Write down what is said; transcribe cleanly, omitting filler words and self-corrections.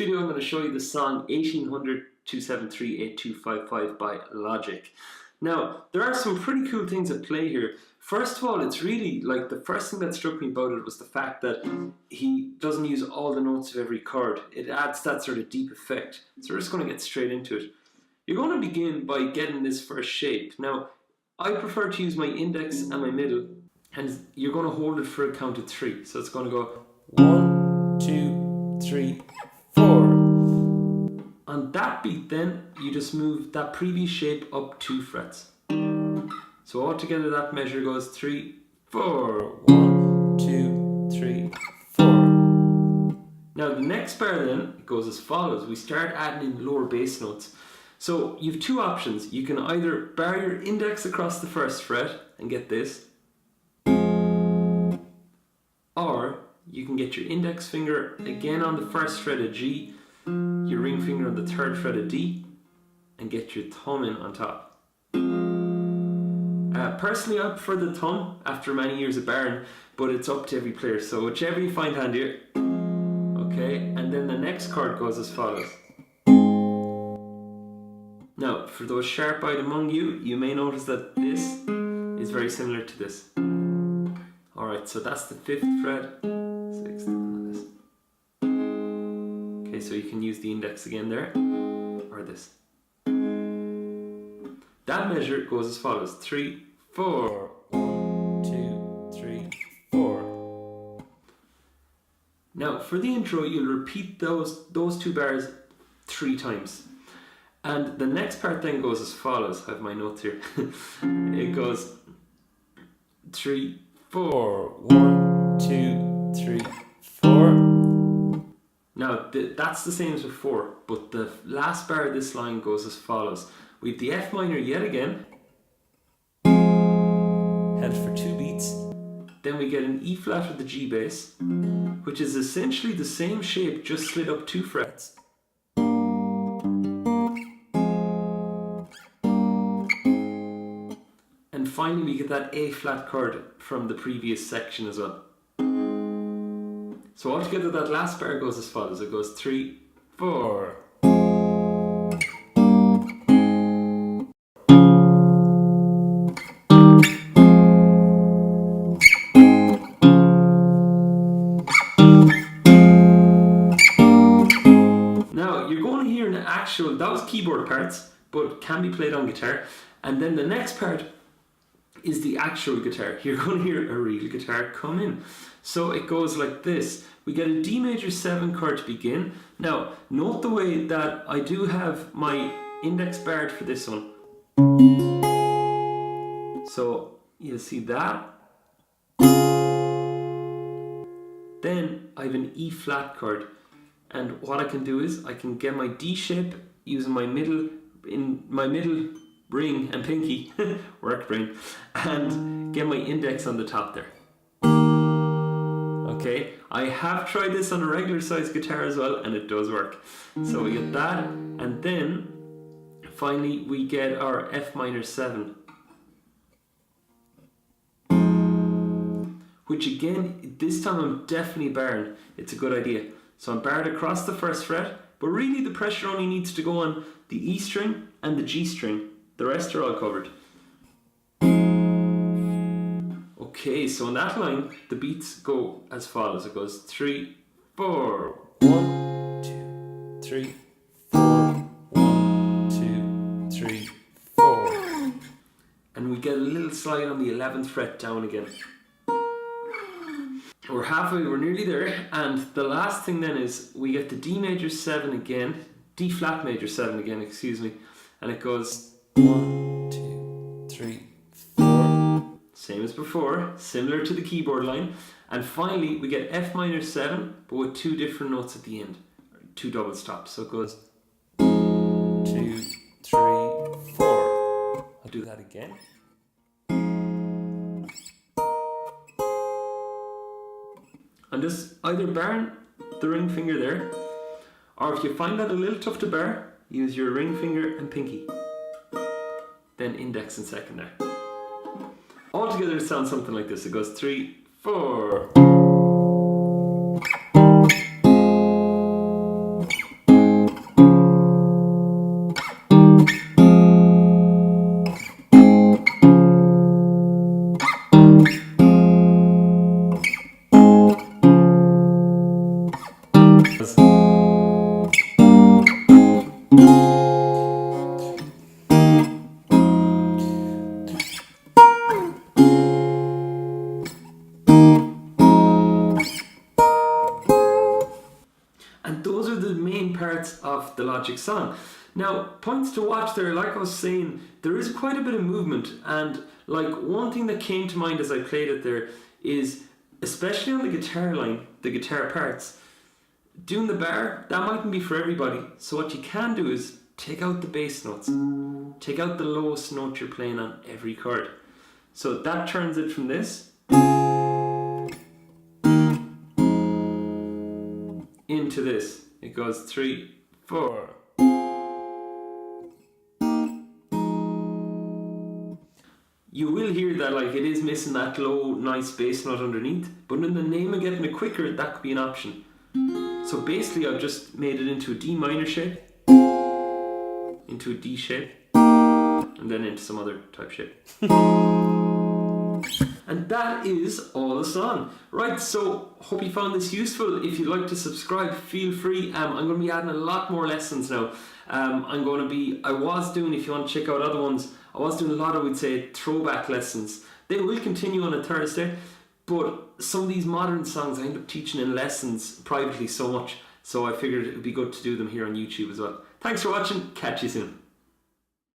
video I'm going to show you the song 1800-273-8255 by Logic. Now, there are some pretty cool things at play here. First of all, it's really like the first thing that struck me about it was the fact that he doesn't use all the notes of every chord. It adds that sort of deep effect. So we're just going to get straight into it. You're going to begin by getting this first shape. Now, I prefer to use my index and my middle, and you're going to hold it for a count of 3. So it's going to go 1, 2, 3, 4. On that beat then, you just move that previous shape up 2 frets. So altogether that measure goes 3, 4. 1, 2, 3, 4. Now the next bar then goes as follows. We start adding in lower bass notes. So you have 2 options. You can either bar your index across the first fret and get this, or you can get your index finger again on the first fret of G, your ring finger on the 3rd fret of D, and get your thumb in on top. Personally, I prefer the thumb after many years of barring, but it's up to every player, so whichever you find handier. Okay, and then the next chord goes as follows. Now, for those sharp-eyed among you, you may notice that this is very similar to this. Alright, so that's the 5th fret, 6th, and this. Okay, so you can use the index again there, or this. That measure goes as follows. 3, 4. 1, 2, 3, 4. Now, for the intro, you'll repeat those 2 bars 3 times. And the next part then goes as follows. I have my notes here. It goes 3, 4. 1, 2, 3, 4. Now, that's the same as before, but the last bar of this line goes as follows. We have the F minor yet again, held for 2 beats. Then we get an E flat with the G bass, which is essentially the same shape, just slid up 2 frets. And finally we get that A flat chord from the previous section as well. So altogether that last bar goes as follows. It goes 3, 4. Now you're going to hear an actual, that was keyboard parts, but can be played on guitar. And then the next part is the actual guitar. You're going to hear a real guitar come in. So it goes like this. We get a D major 7 chord to begin. Now, note the way that I do have my index barred for this one. So you'll see that. Then I have an E flat chord. And what I can do is I can get my D shape using my middle ring and pinky, work brain, and get my index on the top there. Okay, I have tried this on a regular size guitar as well, and it does work. So we get that, and then finally we get our F minor 7, which again, this time I'm definitely barring. It's a good idea. So I'm barred across the first fret, but really the pressure only needs to go on the E string and the G string. The rest are all covered. Okay, so on that line, the beats go as follows. It goes 3, 4. 1, 2, 3, 4. 1, 2, 3, 4. And we get a little slide on the 11th fret down again. We're halfway, we're nearly there. And the last thing then is we get the D major 7 again, D flat major 7 again, excuse me. And it goes 1, 2, 3, 4. Same as before, similar to the keyboard line. And finally, we get F minor 7, but with 2 different notes at the end, 2 double stops. So it goes 2, 3, 4. I'll do that again. And just either bar the ring finger there, or if you find that a little tough to bar, use your ring finger and pinky. Then index and second there. Altogether it sounds something like this. It goes 3, 4. song. Now, points to watch there, like I was saying, there is quite a bit of movement, and like one thing that came to mind as I played it there is, especially on the guitar line, the guitar parts, doing the bar, that mightn't be for everybody. So what you can do is take out the bass notes, take out the lowest note you're playing on every chord. So that turns it from this into this. It goes 3, 4. You will hear that like it is missing that low nice bass note underneath, but in the name of getting it quicker, that could be an option. So basically I've just made it into a D minor shape, into a D shape, and then into some other type shape. And that is all the song. Right, so hope you found this useful. If you'd like to subscribe, feel free. I'm going to be adding a lot more lessons now. I was doing, if you want to check out other ones, I was doing a lot of, we'd say, throwback lessons. They will continue on a Thursday, but some of these modern songs I end up teaching in lessons privately so much, so I figured it would be good to do them here on YouTube as well. Thanks for watching, catch you soon.